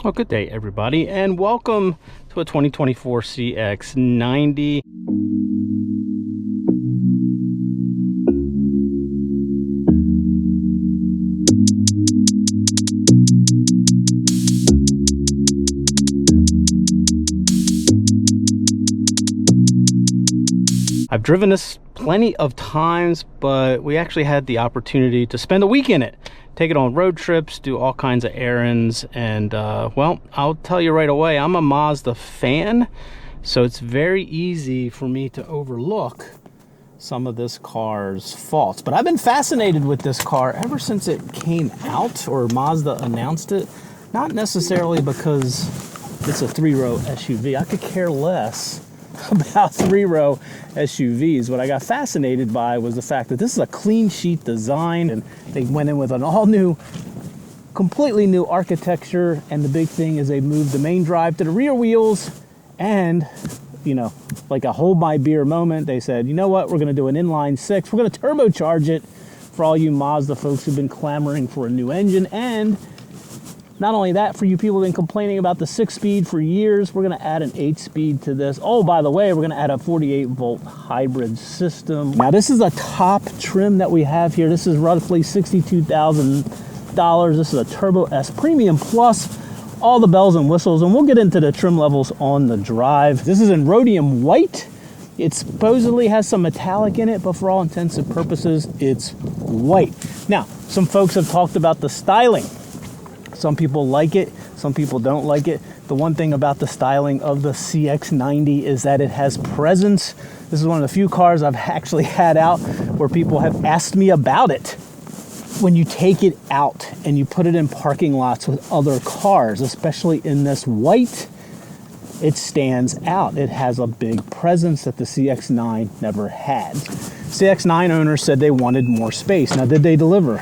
Well, good day, everybody, and welcome to a 2024 CX-90. I've driven this plenty of times, but we actually had the opportunity to spend a week in it. Take it on road trips, do all kinds of errands, and well, I'll tell you right away, I'm a Mazda fan, so it's very easy for me to overlook some of this car's faults. But I've been fascinated with this car ever since it came out, or Mazda announced it. Not necessarily because it's a three-row SUV. I could care less about three-row SUVs. What I got fascinated by was the fact that this is a clean sheet design, and they went in with an all-new, completely new architecture. And the big thing is they moved the main drive to the rear wheels, and you know, like a hold my beer moment, they said, you know what, we're going to do an inline-six. We're going to turbocharge it for all you Mazda folks who've been clamoring for a new engine. And not only that, for you people who've been complaining about the 6-speed for years, we're going to add an 8-speed to this. Oh, by the way, we're going to add a 48-volt hybrid system. Now, this is a top trim that we have here. This is roughly $62,000. This is a Turbo S Premium Plus, all the bells and whistles, and we'll get into the trim levels on the drive. This is in rhodium white. It supposedly has some metallic in it, but for all intents and purposes, it's white. Now, some folks have talked about the styling. Some people like it, some people don't like it. The one thing about the styling of the CX-90 is that it has presence. This is one of the few cars I've actually had out where people have asked me about it. When you take it out and you put it in parking lots with other cars, especially in this white, it stands out. It has a big presence that the CX-9 never had. CX-9 owners said they wanted more space. Now, did they deliver?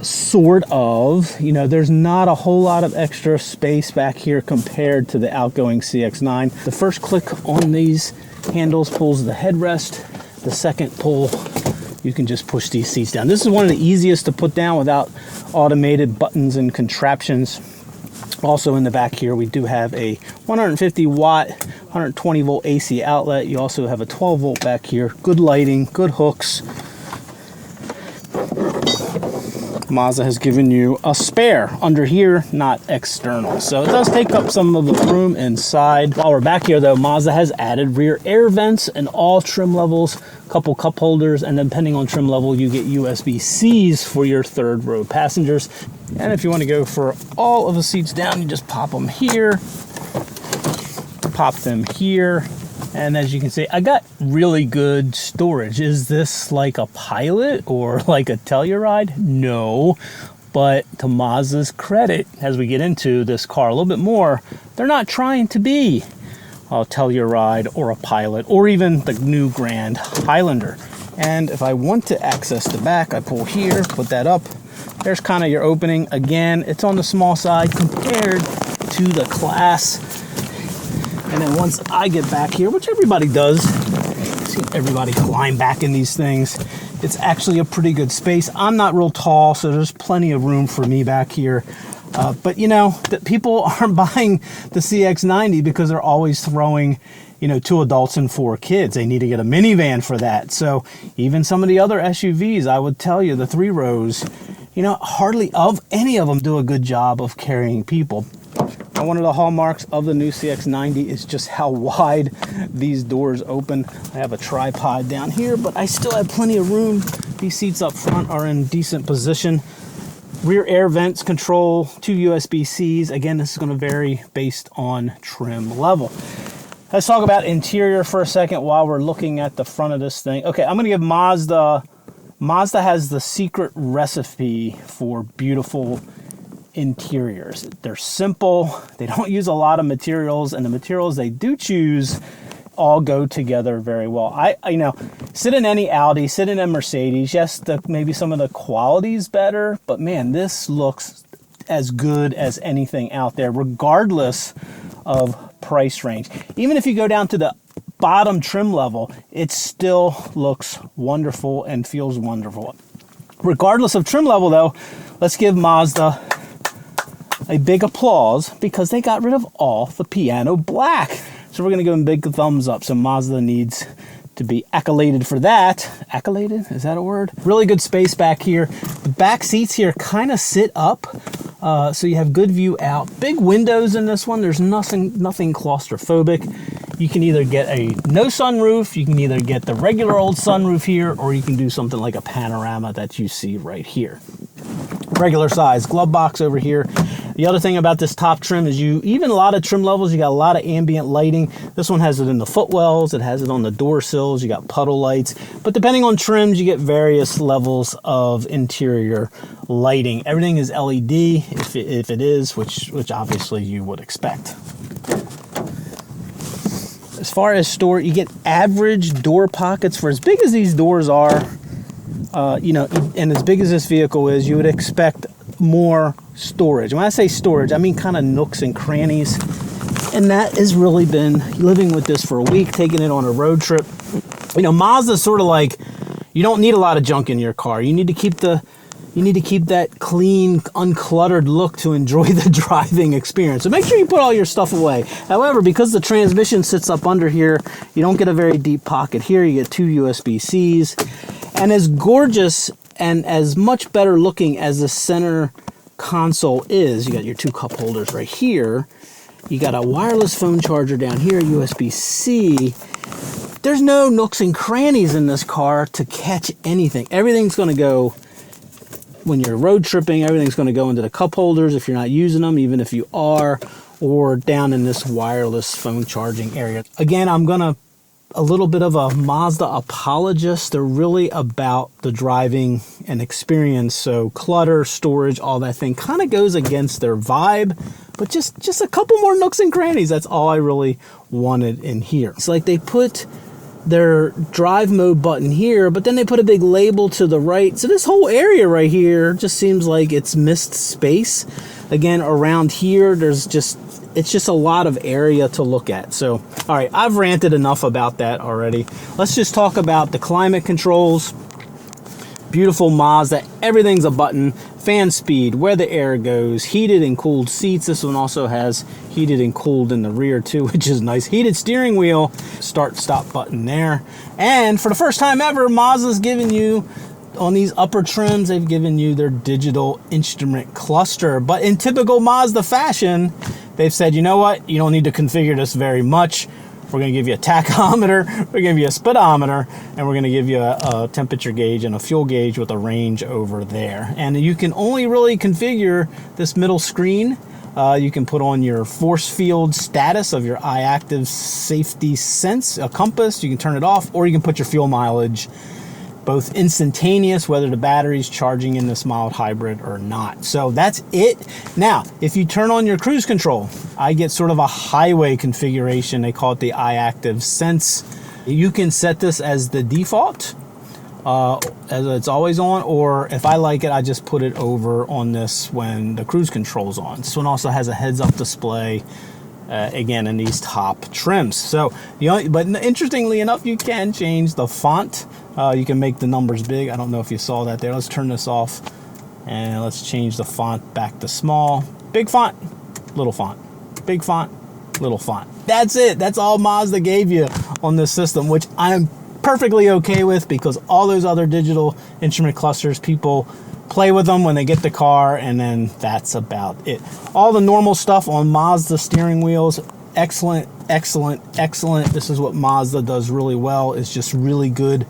Sort of. You know, there's not a whole lot of extra space back here compared to the outgoing CX-9. The first click on these handles pulls the headrest. The second pull, you can just push these seats down. This is one of the easiest to put down without automated buttons and contraptions. Also in the back here, we do have a 150 watt, 120 volt AC outlet. You also have a 12 volt back here. Good lighting, good hooks. Mazda has given you a spare under here, not external. So it does take up some of the room inside. While we're back here though, Mazda has added rear air vents in all trim levels, couple cup holders, and depending on trim level, you get USB-Cs for your third row passengers. And if you want to go for all of the seats down, you just pop them here, pop them here. And as you can see, I got really good storage. Is this like a Pilot or like a Telluride? No, but to Mazda's credit, as we get into this car a little bit more, they're not trying to be a Telluride or a Pilot or even the new Grand Highlander. And if I want to access the back, I pull here, put that up. There's kind of your opening. Again, it's on the small side compared to the Class. And then once I get back here, which everybody does, see everybody climb back in these things, it's actually a pretty good space. I'm not real tall, so there's plenty of room for me back here. But you know, people aren't buying the CX-90 because they're always throwing, you know, 2 adults and 4 kids. They need to get a minivan for that. So even some of the other SUVs, I would tell you, the 3 rows, you know, hardly of any of them do a good job of carrying people. And one of the hallmarks of the new CX-90 is just how wide these doors open. I have a tripod down here, but I still have plenty of room. These seats up front are in decent position. Rear air vents control 2 USB-Cs. Again, this is going to vary based on trim level. Let's talk about interior for a second while we're looking at the front of this thing. Okay, I'm going to give Mazda has the secret recipe for beautiful interiors. They're simple, they don't use a lot of materials, and the materials they do choose all go together very well. I you know, sit in any Audi, sit in a Mercedes. Yes, maybe some of the quality's better, but man, this looks as good as anything out there, regardless of price range. Even if you go down to the bottom trim level, it still looks wonderful and feels wonderful. Regardless of trim level though, let's give Mazda a big applause because they got rid of all the piano black. So we're going to give them a big thumbs up. So Mazda needs to be accoladed for that. Accoladed? Is that a word? Really good space back here. The back seats here kind of sit up, so you have good view out. Big windows in this one. There's nothing claustrophobic. You can either get a no sunroof, you can either get the regular old sunroof here, or you can do something like a panorama that you see right here. Regular size glove box over here. The other thing about this top trim is even a lot of trim levels, you got a lot of ambient lighting. This one has it in the footwells, it has it on the door sills, you got puddle lights. But depending on trims, you get various levels of interior lighting. Everything is LED if it is, which obviously you would expect. As far as store, you get average door pockets for as big as these doors are. And as big as this vehicle is, you would expect more storage. When I say storage, I mean kind of nooks and crannies. And that has really been living with this for a week, taking it on a road trip. Mazda's sort of like, you don't need a lot of junk in your car. You need to keep that clean, uncluttered look to enjoy the driving experience. So make sure you put all your stuff away. However, because the transmission sits up under here, you don't get a very deep pocket here. You get 2 USB-Cs. And as gorgeous and as much better looking as the center console is, you got your 2 cup holders right here. You got a wireless phone charger down here, USB-C. There's no nooks and crannies in this car to catch anything. Everything's going to go, when you're road tripping, everything's going to go into the cup holders if you're not using them, even if you are, or down in this wireless phone charging area. Again, I'm going to a little bit of a Mazda apologist. They're really about the driving and experience. So clutter, storage, all that thing kind of goes against their vibe, but just a couple more nooks and crannies. That's all I really wanted in here. It's like they put their drive mode button here, but then they put a big label to the right. So this whole area right here just seems like it's missed space. Again, around here, it's just a lot of area to look at. So, all right, I've ranted enough about that already. Let's just talk about the climate controls. Beautiful Mazda, everything's a button. Fan speed, where the air goes, heated and cooled seats. This one also has heated and cooled in the rear too, which is nice. Heated steering wheel, start stop button there. And for the first time ever, Mazda's giving you, on these upper trims, they've given you their digital instrument cluster. But in typical Mazda fashion, they've said, you know what? You don't need to configure this very much. We're going to give you a tachometer, we're going to give you a speedometer, and we're going to give you a temperature gauge and a fuel gauge with a range over there. And you can only really configure this middle screen. You can put on your force field status of your iActive safety sense, a compass. You can turn it off, or you can put your fuel mileage, both instantaneous, whether the battery's charging in this mild hybrid or not. So that's it. Now, if you turn on your cruise control, I get sort of a highway configuration. They call it the iActive Sense. You can set this as the default, as it's always on, or if I like it, I just put it over on this when the cruise control's on. This one also has a heads-up display, again, in these top trims. So, but interestingly enough, you can change the font. You can make the numbers big. I don't know if you saw that there. Let's turn this off and let's change the font back to small. Big font, little font. Big font, little font. That's it. That's all Mazda gave you on this system, which I'm perfectly okay with, because all those other digital instrument clusters, people play with them when they get the car, and then that's about it. All the normal stuff on Mazda steering wheels, excellent, excellent, excellent. This is what Mazda does really well, is just really good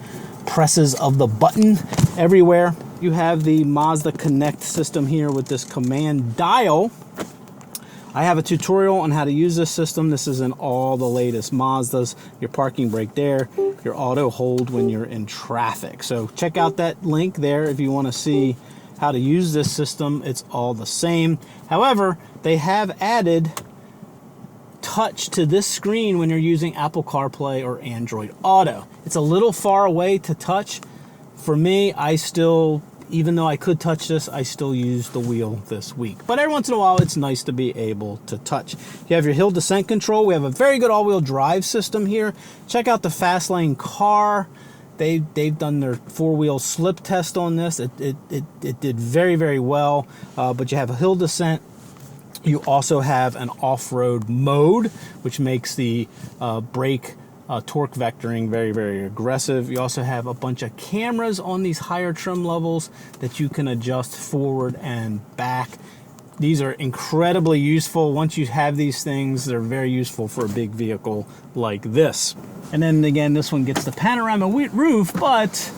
presses of the button everywhere. You have the Mazda Connect system here with this command dial. I have a tutorial on how to use this system. This is in all the latest Mazdas. Your parking brake there, your auto hold when you're in traffic. So check out that link there if you want to see how to use this system. It's all the same. However, they have added touch to this screen when you're using Apple CarPlay or Android Auto. It's a little far away to touch. For me, I still, even though I could touch this, I still use the wheel this week. But every once in a while, it's nice to be able to touch. You have your hill descent control. We have a very good all-wheel drive system here. Check out the Fast Lane car. They've done their four-wheel slip test on this. It did very, very well. But you have a hill descent. You also have an off-road mode, which makes the brake torque vectoring very, very aggressive. You also have a bunch of cameras on these higher trim levels that you can adjust forward and back. These are incredibly useful. Once you have these things, they're very useful for a big vehicle like this. And then again, this one gets the panorama roof, but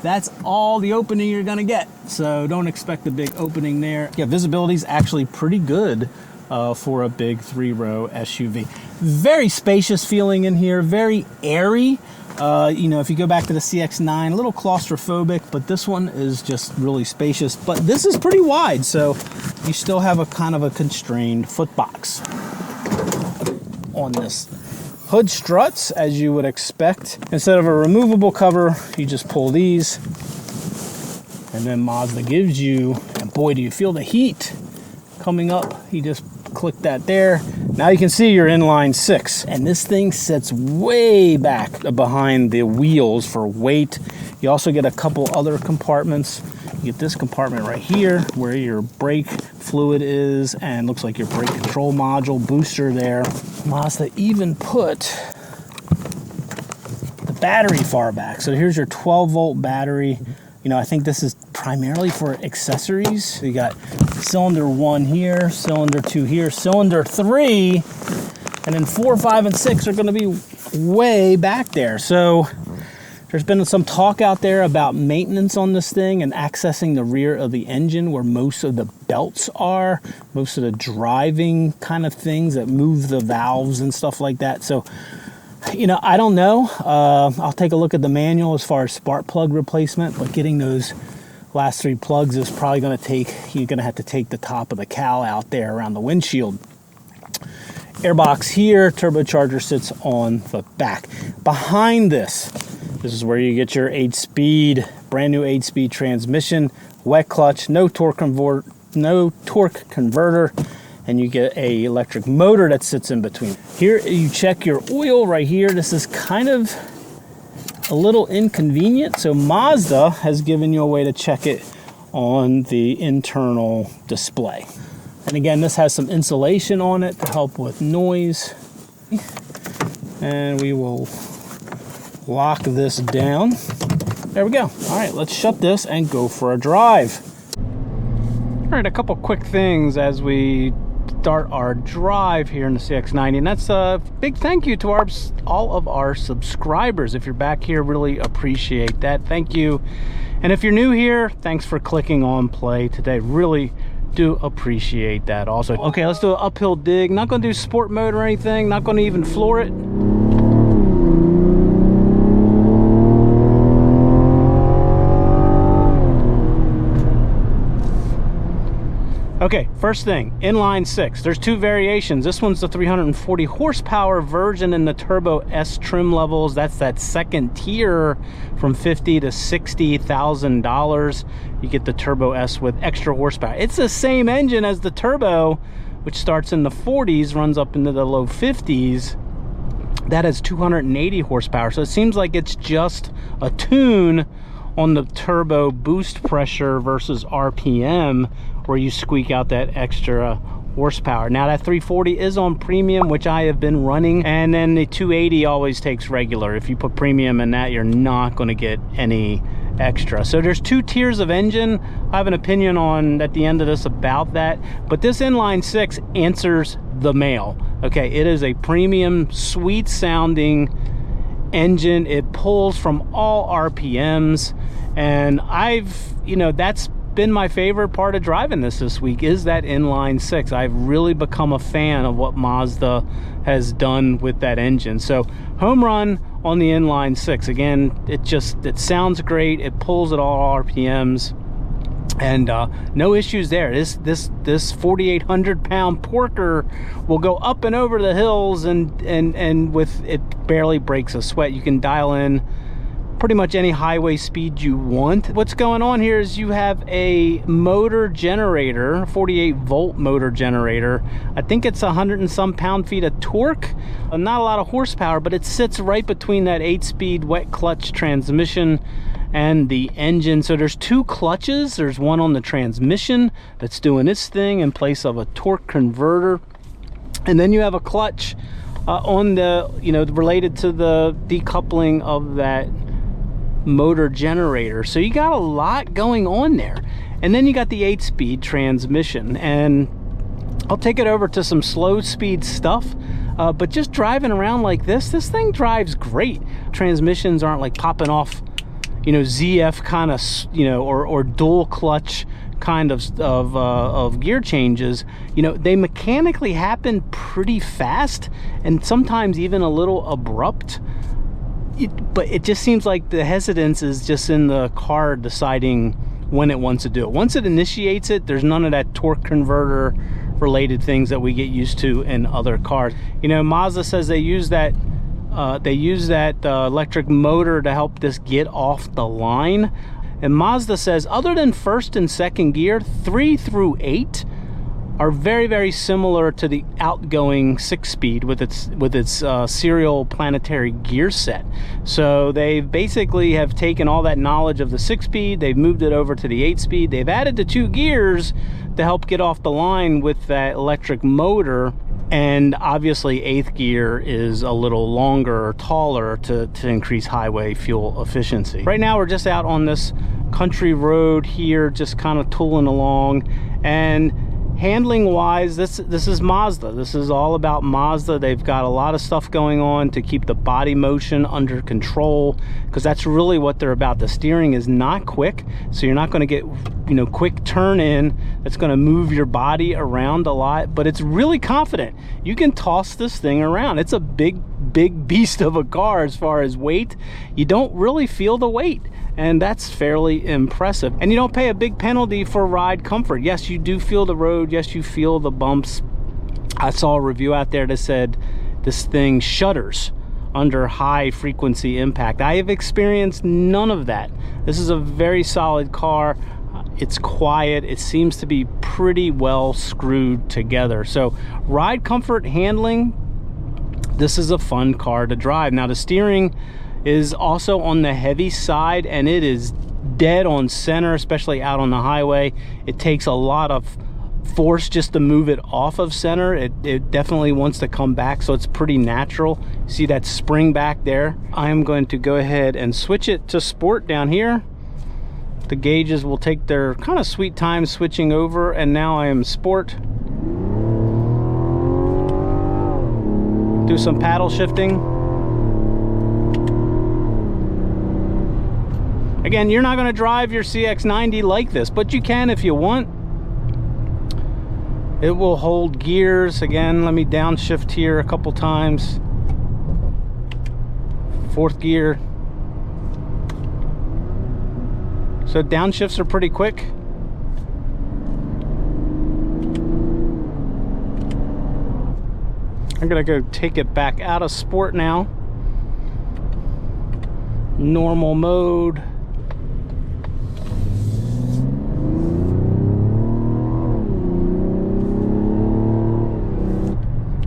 that's all the opening you're gonna get. So don't expect a big opening there. Yeah, visibility is actually pretty good for a big 3-row SUV. Very spacious feeling in here, very airy. You know, if you go back to the CX-9, a little claustrophobic, but this one is just really spacious. But this is pretty wide, so you still have a kind of a constrained footbox on this. Hood struts, as you would expect. Instead of a removable cover, you just pull these, and then Mazda gives you, and boy, do you feel the heat coming up. You just click that there. Now you can see your inline-six, and this thing sits way back behind the wheels for weight. You also get a couple other compartments. You get this compartment right here where your brake fluid is, and looks like your brake control module booster there. Mazda even put the battery far back. So here's your 12-volt battery. You know, I think this is primarily for accessories. So you got cylinder 1 here, cylinder 2 here, cylinder 3, and then 4, 5, and 6 are gonna be way back there. So there's been some talk out there about maintenance on this thing and accessing the rear of the engine where most of the belts are, most of the driving kind of things that move the valves and stuff like that. So, you know, I don't know. I'll take a look at the manual as far as spark plug replacement, but getting those last 3 plugs is probably going to take, you're going to have to take the top of the cowl out there around the windshield. Airbox here, turbocharger sits on the back. Behind this is where you get your 8-speed, brand new 8-speed transmission, wet clutch, no torque converter, and you get a electric motor that sits in between. Here you check your oil right here. This is kind of a little inconvenient, so Mazda has given you a way to check it on the internal display. And again, this has some insulation on it to help with noise. And we will lock this down. There we go. All right, let's shut this and go for a drive. All right, a couple quick things as we start our drive here in the CX-90, and that's a big thank you to all of our subscribers. If you're back here, really appreciate that. Thank you. And if you're new here, thanks for clicking on play today. Really do appreciate that also. Okay, let's do an uphill dig. Not gonna do sport mode or anything, not gonna even floor it. Okay, first thing, inline-six. There's 2 variations. This one's the 340 horsepower version in the Turbo S trim levels. That's that second tier from $50,000 to $60,000. You get the Turbo S with extra horsepower. It's the same engine as the Turbo, which starts in the 40s, runs up into the low 50s. That has 280 horsepower. So it seems like it's just a tune on the turbo boost pressure versus RPM, where you squeak out that extra horsepower. Now that 340 is on premium, which I have been running, and then the 280 always takes regular. If you put premium in that, you're not going to get any extra. So there's 2 tiers of engine. I have an opinion on at the end of this about that, but this inline-six answers the mail. Okay, it is a premium, sweet sounding engine. It pulls from all RPMs, and that's been my favorite part of driving this week is that inline-six. I've really become a fan of what Mazda has done with that engine. So home run on the inline-six. Again, it sounds great. It pulls at all RPMs, and no issues there. This 4,800 pound porker will go up and over the hills, and with it barely breaks a sweat. You can dial in pretty much any highway speed you want. What's going on here is you have a motor generator, 48 volt motor generator. I think it's 100 and some pound-feet of torque. Not a lot of horsepower, but it sits right between that 8-speed wet clutch transmission and the engine. So there's two clutches. There's one on the transmission that's doing its thing in place of a torque converter, and then you have a clutch on the, you know, related to the decoupling of that motor generator. So you got a lot going on there. And then you got the 8-speed transmission, and I'll take it over to some slow speed stuff. But just driving around like this thing drives great. Transmissions aren't like popping off, you know, ZF kind of, you know, or dual clutch kind of gear changes. You know, they mechanically happen pretty fast and sometimes even a little abrupt. But it just seems like the hesitance is just in the car deciding when it wants to do it. Once it initiates it, there's none of that torque converter related things that we get used to in other cars. You know, Mazda says they use that electric motor to help this get off the line. And Mazda says other than first and second gear, 3 through 8 are very, very similar to the outgoing 6-speed with its serial planetary gear set. So they basically have taken all that knowledge of the 6-speed, they've moved it over to the 8-speed, they've added the 2 gears to help get off the line with that electric motor, and obviously 8th gear is a little longer or taller to increase highway fuel efficiency. Right now we're just out on this country road here, just kind of tooling along, and handling wise, this is Mazda. This is all about Mazda. They've got a lot of stuff going on to keep the body motion under control, because that's really what they're about. The steering is not quick, so you're not going to get, you know, quick turn in that's going to move your body around a lot, but it's really confident. You can toss this thing around. It's a big beast of a car as far as weight. You don't really feel the weight, and that's fairly impressive. And you don't pay a big penalty for ride comfort. Yes, you do feel the road. Yes, you feel the bumps. I saw a review out there that said this thing shudders under high frequency impact. I have experienced none of that. This is a very solid car. It's quiet. It seems to be pretty well screwed together. So ride comfort, handling, this is a fun car to drive. Now the steering is also on the heavy side, and it is dead on center, especially out on the highway. It takes a lot of force just to move it off of center. It definitely wants to come back, so it's pretty natural. See that spring back there? I am going to go ahead and switch it to sport down here. The gauges will take their kind of sweet time switching over, and now I am sport. Do some paddle shifting. Again, you're not going to drive your CX-90 like this, but you can if you want. It will hold gears. Again, let me downshift here a couple times. 4th gear. So downshifts are pretty quick. I'm gonna go take it back out of sport now. Normal mode.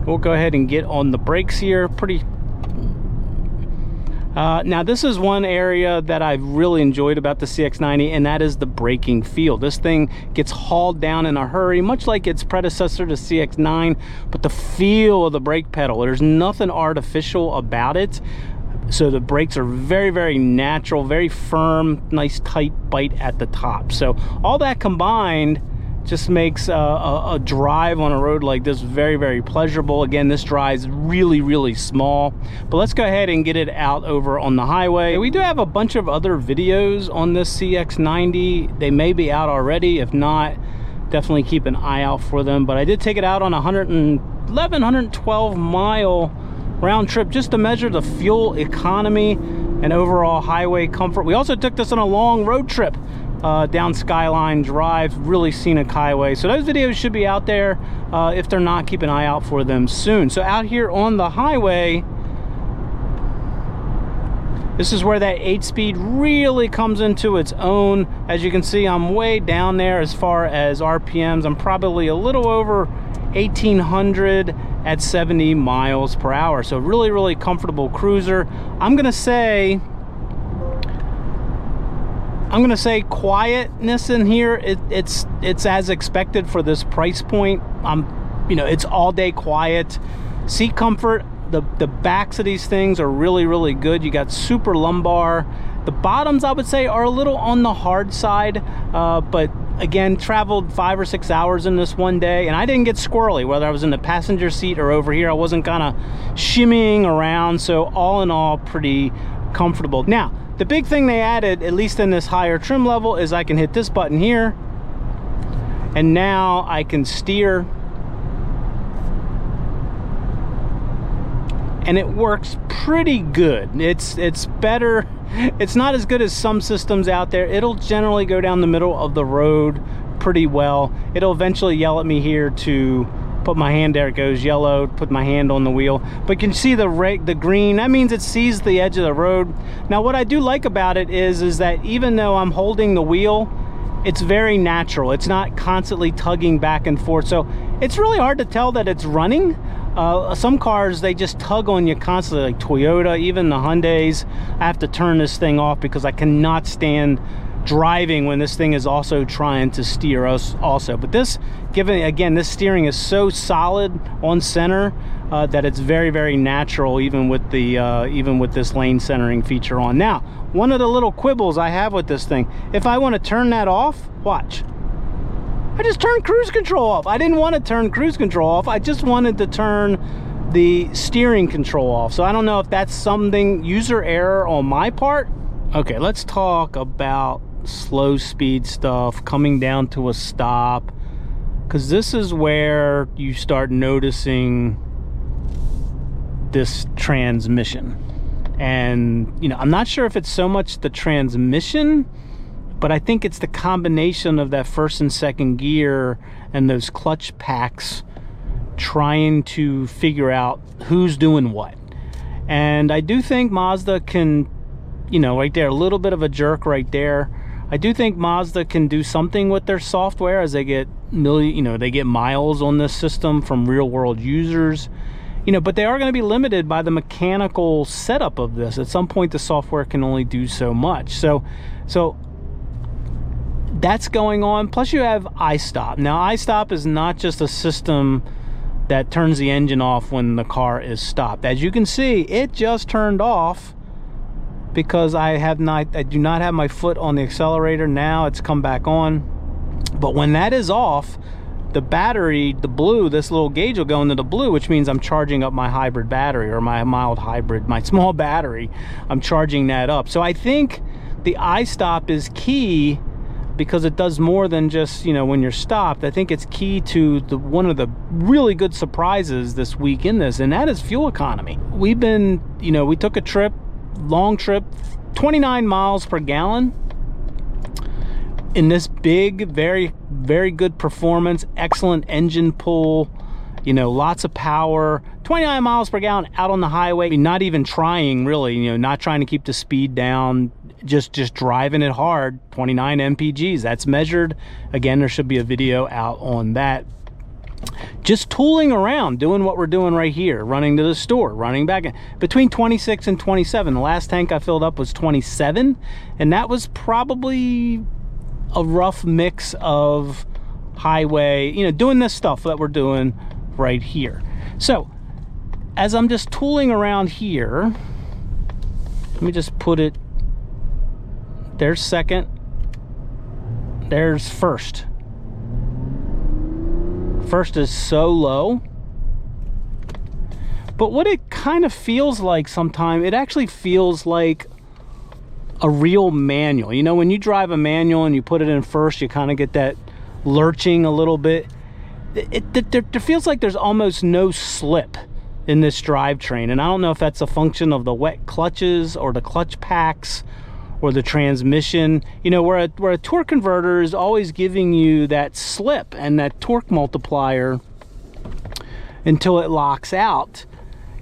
We'll go ahead and get on the brakes here. Now this is one area that I've really enjoyed about the CX-90, and that is the braking feel. This thing gets hauled down in a hurry, much like its predecessor, the CX-9, but the feel of the brake pedal, there's nothing artificial about it. So the brakes are very, very natural, very firm, nice tight bite at the top. So all that combined just makes a drive on a road like this very, very pleasurable. Again, this drive's really, really small, but let's go ahead and get it out over on the highway. We do have a bunch of other videos on this CX-90. They may be out already. If not, definitely keep an eye out for them. But I did take it out on a 112 mile round trip just to measure the fuel economy and overall highway comfort. We also took this on a long road trip down Skyline Drive, really scenic highway. So those videos should be out there. If they're not, keep an eye out for them soon. So out here on the highway, this is where that 8-speed really comes into its own. As you can see, I'm way down there as far as RPMs. I'm probably a little over 1800 at 70 miles per hour. So really, really comfortable cruiser. I'm gonna say I'm gonna say quietness in here. It's as expected for this price point. You know, it's all day quiet. Seat comfort, the backs of these things are really good. You got super lumbar. The bottoms, I would say, are a little on the hard side, but again, traveled 5 or 6 hours in this one day, and I didn't get squirrely, whether I was in the passenger seat or over here. I wasn't kind of shimmying around, so all in all, pretty comfortable. Now, the big thing they added, at least in this higher trim level, is I can hit this button here, and now I can steer, and it works pretty good. It's better. It's not as good as some systems out there. It'll generally go down the middle of the road pretty well. It'll eventually yell at me here to put my hand there. It goes yellow, put my hand on the wheel. But you can see the green. That means it sees the edge of the road. Now, what I do like about it is that even though I'm holding the wheel, it's very natural. It's not constantly tugging back and forth. So it's really hard to tell that it's running. Some cars, they just tug on you constantly, like Toyota, even the Hyundais. I have to turn this thing off because I cannot stand driving when this thing is also trying to steer us also. But this, given again, this steering is so solid on center that it's very natural, even with this lane centering feature on. Now, one of the little quibbles I have with this thing, if I want to turn that off, watch. I just turned cruise control off. I didn't want to turn cruise control off. I just wanted to turn the steering control off. So I don't know if that's something, user error on my part. Okay, let's talk about slow speed stuff, coming down to a stop, because this is where you start noticing this transmission. And, you know, I'm not sure if it's so much the transmission, but I think it's the combination of that first and second gear and those clutch packs trying to figure out who's doing what. And I do think Mazda can, you know, right there, a little bit of a jerk right there. I do think Mazda can do something with their software as they get they get miles on this system from real world users. You know, but they are going to be limited by the mechanical setup of this. At some point, the software can only do so much. So that's going on. Plus you have iStop. Now, iStop is not just a system that turns the engine off when the car is stopped. As you can see, it just turned off because I do not have my foot on the accelerator. Now it's come back on. But when that is off, the battery, the blue, this little gauge will go into the blue, which means I'm charging up my hybrid battery, or my mild hybrid, my small battery. I'm charging that up. So I think the iStop is key, because it does more than just, you know, when you're stopped. I think it's key to one of the really good surprises this week in this, and that is fuel economy. We've been, you know, we took a trip, long trip, 29 miles per gallon in this big, very good performance, excellent engine pull, you know, lots of power, 29 miles per gallon out on the highway, not even trying really, you know, not trying to keep the speed down, just driving it hard. 29 mpgs, that's measured. Again, there should be a video out on that. Just tooling around, doing what we're doing right here, running to the store, running back between 26 and 27. The last tank I filled up was 27, and that was probably a rough mix of highway, you know, doing this stuff that we're doing right here. So as I'm just tooling around here, let me just put it, there's second, there's first. First is so low, but what it kind of feels like sometimes, it actually feels like a real manual. You know, when you drive a manual and you put it in first, you kind of get that lurching a little bit. There feels like there's almost no slip in this drivetrain, and I don't know if that's a function of the wet clutches or the clutch packs or the transmission. You know, where a torque converter is always giving you that slip and that torque multiplier until it locks out.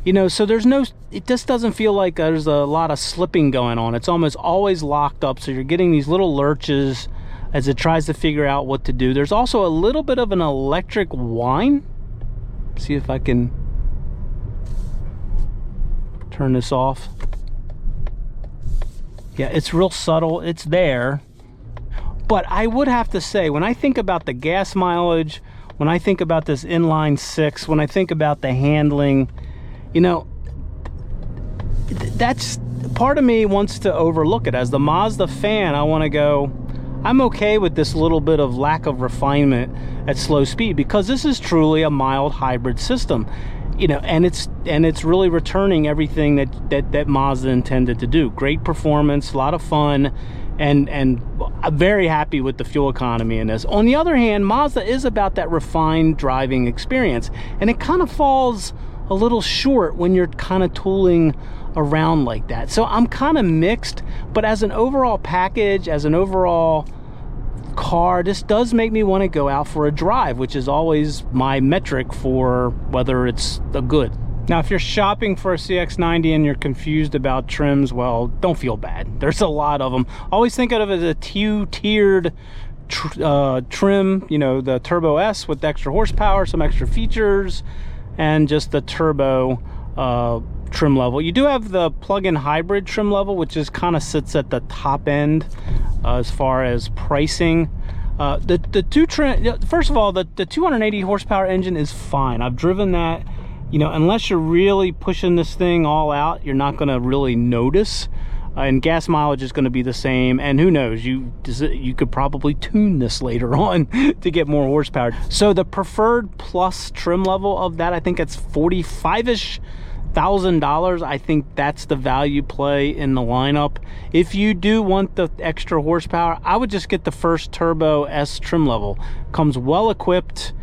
You know, so there's no, it just doesn't feel like there's a lot of slipping going on. It's almost always locked up, so you're getting these little lurches as it tries to figure out what to do. There's also a little bit of an electric whine. See if I can turn this off. Yeah, it's real subtle. It's there. But I would have to say, when I think about the gas mileage, when I think about this inline-six, when I think about the handling, you know, that's part of me wants to overlook it. As the Mazda fan, I want to go, I'm okay with this little bit of lack of refinement at slow speed, because this is truly a mild hybrid system, you know, and it's really returning everything that Mazda intended to do. Great performance, a lot of fun, and I'm very happy with the fuel economy in this. On the other hand, Mazda is about that refined driving experience, and it kind of falls a little short when you're kind of tooling around like that. So I'm kind of mixed, but as an overall package, as an overall car, this does make me want to go out for a drive, which is always my metric for whether it's a good. Now, if you're shopping for a CX-90 and you're confused about trims, well, don't feel bad. There's a lot of them. Always think of it as a two-tiered trim, you know, the Turbo S with extra horsepower, some extra features, and just the turbo trim level. You do have the plug-in hybrid trim level, which is kind of sits at the top end as far as pricing. The two trim, first of all, the 280 horsepower engine is fine. I've driven that, you know, unless you're really pushing this thing all out, you're not going to really notice. And gas mileage is going to be the same, and who knows, you could probably tune this later on to get more horsepower. So the preferred plus trim level of that, I think it's $45,000-ish. I think that's the value play in the lineup. If you do want the extra horsepower, I would just get the first Turbo S trim level. Comes well equipped,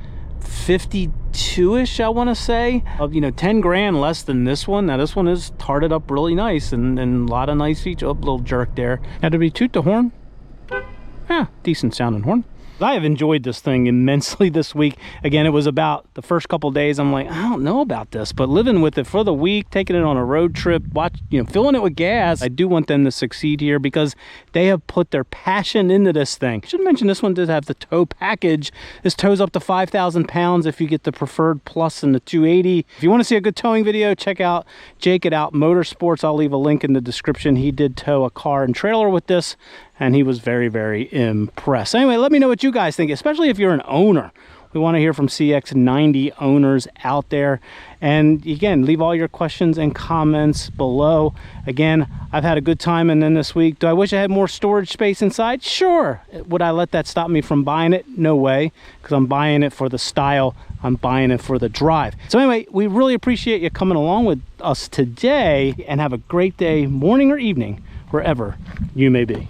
52-ish, I want to say, of, you know, 10 grand less than this one. Now this one is tarted up really nice and a lot of nice features. Oh, little jerk there. Now, did we toot the horn? Yeah, decent sounding horn. I have enjoyed this thing immensely this week. Again, it was about the first couple days, I'm like, I don't know about this, but living with it for the week, taking it on a road trip, filling it with gas, I do want them to succeed here because they have put their passion into this thing. I should mention this one does have the tow package. This tows up to 5,000 pounds if you get the preferred plus and the 280. If you want to see a good towing video, check out Jake at Out Motorsports. I'll leave a link in the description. He did tow a car and trailer with this, and he was very, very impressed. Anyway, let me know what you guys think, especially if you're an owner. We want to hear from CX-90 owners out there. And again, leave all your questions and comments below. Again, I've had a good time in this week. Do I wish I had more storage space inside? Sure. Would I let that stop me from buying it? No way, because I'm buying it for the style. I'm buying it for the drive. So anyway, we really appreciate you coming along with us today, and have a great day, morning or evening, wherever you may be.